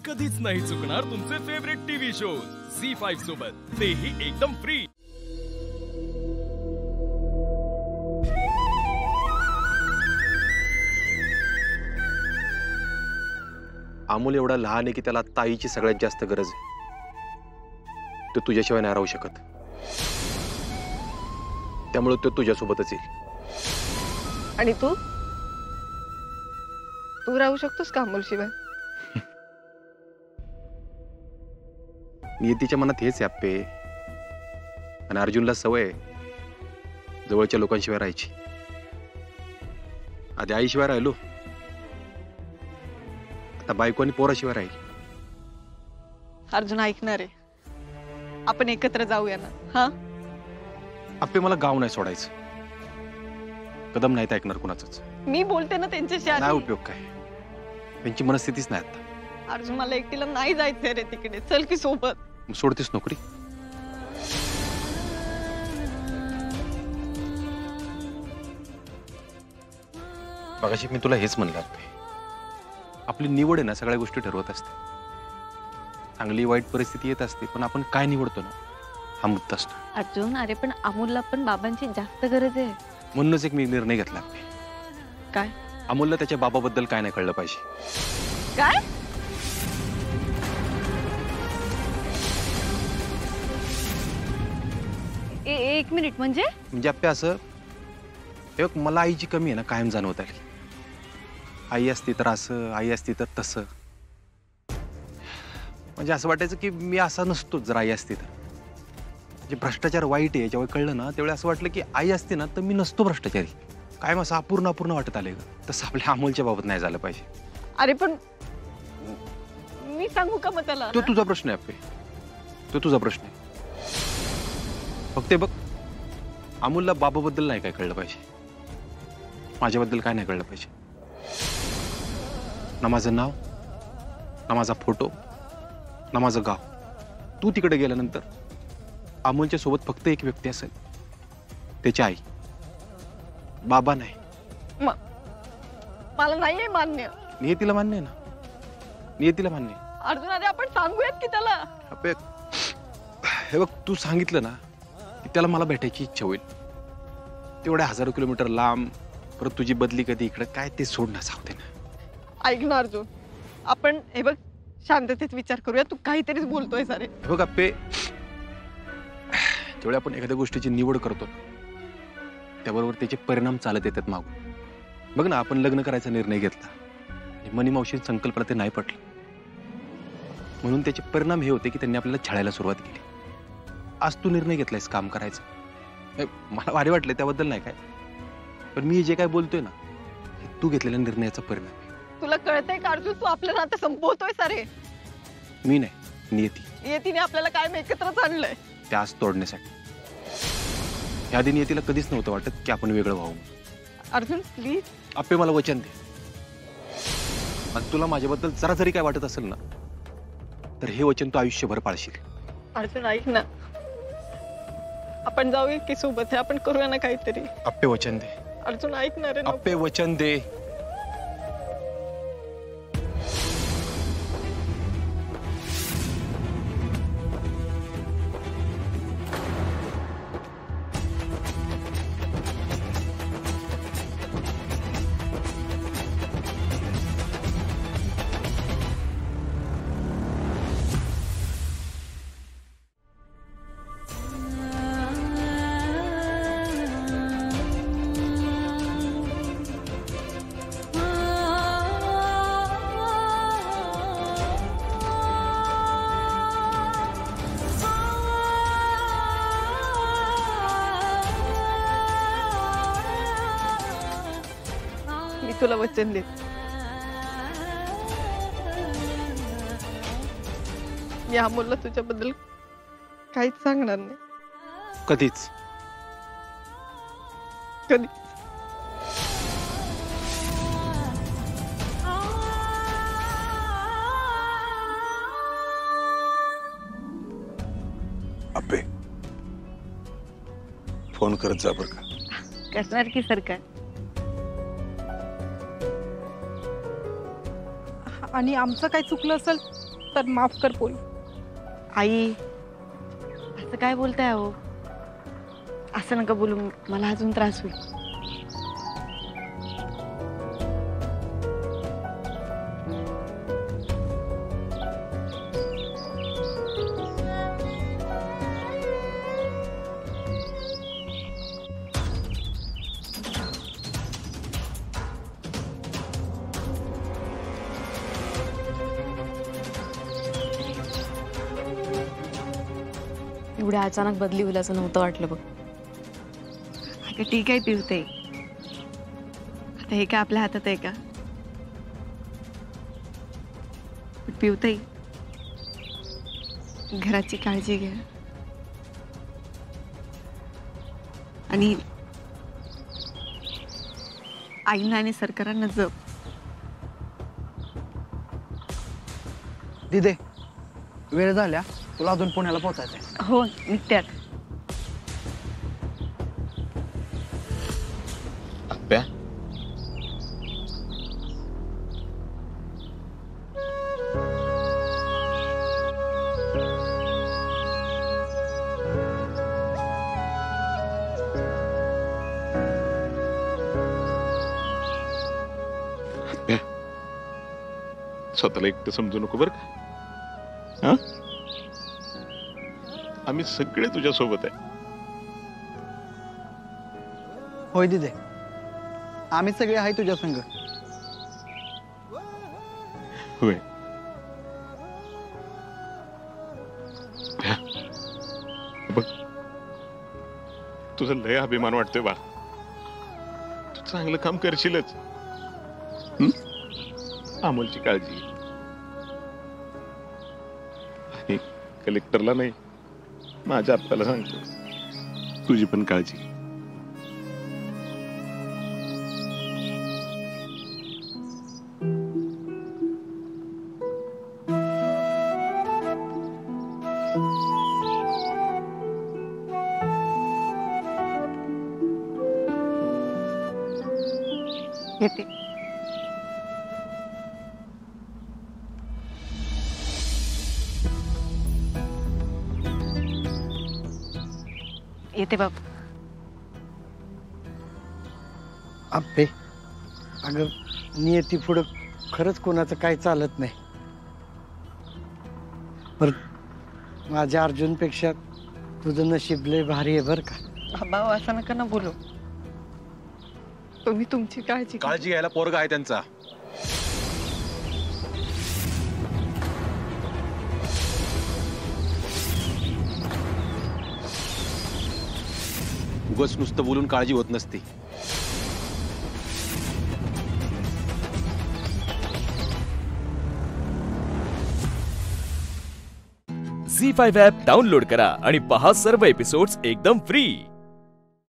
कधीच नाही चुकणार तुमचे फेवरेट टीव्ही शोज झी5 सोबत, तेही एकदम फ्री। अमोल एवढा लहान आहे की त्याला ताईची सगळ्यात जास्त गरज आहे। तो तुझ्याशिवाय नाही राहू शकत, त्यामुळे तो तुझ्यासोबतच येईल। आणि तू राहू शकतोस का अमोल शिवाय? नियतीच्या मनात हेच आप्पे, आणि अर्जुनला सवय आहे जवळच्या लोकांशिवाय राहायची। आधी आईशिवाय राहिलो, आता बायको आणि पोराशिवाय राहील। अर्जुन ऐकणार आहे, आपण एकत्र जाऊया ना? हा आप्पे मला गाव नाही सोडायचं, कदम नाही ऐकणार कुणाचंच। मी बोलते ना त्यांच्याशी नाही आधी। उपयोग काय, त्यांची मनस्थितीच नाही आता। अर्जुन मला एकटीला नाही जायचंय रे तिकडे, चल की सोबत। मग सोडतेस नोकरी? मगाशी मी तुला हेच म्हणलं आप्पे, आपली निवड आहे ना सगळ्या गोष्टी ठरवत असते। चांगली वाईट परिस्थिती येत असते, पण आपण काय निवडतो ना हा मुद्दा असतो। अर्जुन, अरे पण अमोलला पण बाबांची जास्त गरज आहे। म्हणूनच एक मी निर्णय घेतला आप्पे, काय? अमोलला त्याच्या बाबाबद्दल काय नाही कळलं पाहिजे। काय? एक मिनिट, म्हणजे आप्पे असं हे बघ, मला आईची कमी आहे ना कायम जाणवत आली। आई असती तर असं, आई असती तर तसं, म्हणजे असं वाटायचं की मी असा नसतो जर आई असती तर। म्हणजे भ्रष्टाचार वाईट आहे जेव्हा कळलं ना त्यावेळी असं वाटलं की आई असती ना तर मी नसतो भ्रष्टाचारी। कायम असं अपूर्ण वाटत आले ग, तसं आपल्या अमोलच्या बाबत नाही झालं पाहिजे। अरे पण मी सांगू का मग त्याला? तो तुझा प्रश्न आहे आप्पे, तो तुझा प्रश्न आहे। फक्त बघ, अमोलला बाबाबद्दल नाही काय कळलं पाहिजे, माझ्याबद्दल काय नाही कळलं पाहिजे। ना माझं नाव, ना माझा फोटो, ना माझं गाव। तू तिकडे गेल्यानंतर अमोलच्या सोबत फक्त एक व्यक्ती असेल, त्याची आई, बाबा नाही। मला नाहीये मान्य। नियतीला मान्य आहे ना, नियतीला मान्य आहे। अर्जुन अरे आपण सांगूयात की त्याला। अबे, हे बघ, तू सांगितलं ना की त्याला मला भेटायची इच्छा होईल, तेवढ्या हजारो किलोमीटर लांब, परत तुझी बदली कधी इकडे, काय ते सोड ना, जाऊ दे ना। ऐक ना अर्जुन, आपण हे बघ शांततेत विचार करूया, तू काहीतरीच बोलतोय सारे। बघ अप्पे, जेवढे आपण एखाद्या गोष्टीची निवड करतो त्याबरोबर त्याचे परिणाम चालत येतात मागून। बघ ना, आपण लग्न करायचा निर्णय घेतला आणि मनी मावशींच्या संकल्पना ते नाही पटलं, म्हणून त्याचे परिणाम हे होते की त्यांनी आपल्याला छळायला सुरुवात केली। आज तू निर्णय घेतलायस काम करायचं, मला भारी वाटलं त्याबद्दल नाही काय, पण मी जे काय बोलतोय ना हे तू घेतलेल्या निर्णयाचा परिणाम आहे। तुला कळतंय का अर्जुन, तू आपलं नातं संपवतोय सारे। मी नाही, नियती। नियतीने आपल्याला कायम एकत्रच आणलंय, ते आज तोडण्यासाठी। ह्या आधी नियतीला कधीच नव्हतं वाटत की आपण वेगळं व्हावं। अर्जुन प्लीज आप्पे, मला वचन दे, आणि तुला माझ्याबद्दल जरा जरी काय वाटत असेल ना तर हे वचन तू आयुष्यभर पाळशील। अर्जुन ऐक ना, आपण जाऊया की सोबत, आपण करूया ना काहीतरी। आप्पे वचन दे। अर्जुन ऐकणार आहे ना? आप्पे वचन दे। तुला वचन देत, मी अमोलला तुझ्याबद्दल काहीच सांगणार नाही, कधीच। कधी। अप्पे, फोन करत जा बरं का। करणार की सरकार। आणि आमचं काय चुकलं असेल तर माफ कर पोरी. आई असं काय बोलताय हो? असं नका बोलू, मला अजून त्रास होईल. एवढ्या अचानक बदली होईल असं नव्हतं वाटलं बघ. अगं ठीक आहे पिवते, आता हे काय आपल्या हातात आहे का? पिवते, घराची काळजी घ्या आणि आईना आणि सरकारांना जप. दिदे वेळ झाल्या, तुला अजून पुण्याला पोहोचायचंय. हो निघत्यात. आप्या, स्वतःला एकटं समजू नको बरं का? हा? आम्ही सगळे तुझ्या सोबत आहे. होय दिदे, आम्ही सगळे आहे तुझ्या संग. होय. बघ, तुझा लय अभिमान वाटतोय बा. तू चांगलं काम करशीलच. अमोलची काळजी घे. आणि कलेक्टरला नाही, माझ्या आप्पाला सांगतो, तुझी पण काळजी घे. येते. येते बाप. आप्पे, अगं नियती पुढं खरंच कोणाचं काय चालत नाही. पर माझ्या अर्जुनपेक्षा तुझं नशीब लय भारी आहे बरं का. बाबा असं नका ना बोलू. तुम्ही तुमची काळजी घ्या. काळजी घ्यायला पोरगा आहे त्यांचा. उगाच नुसतं बोलून काळजी होत नसते. झी5 ॲप डाउनलोड करा आणि पहा सर्व एपिसोड्स एकदम फ्री.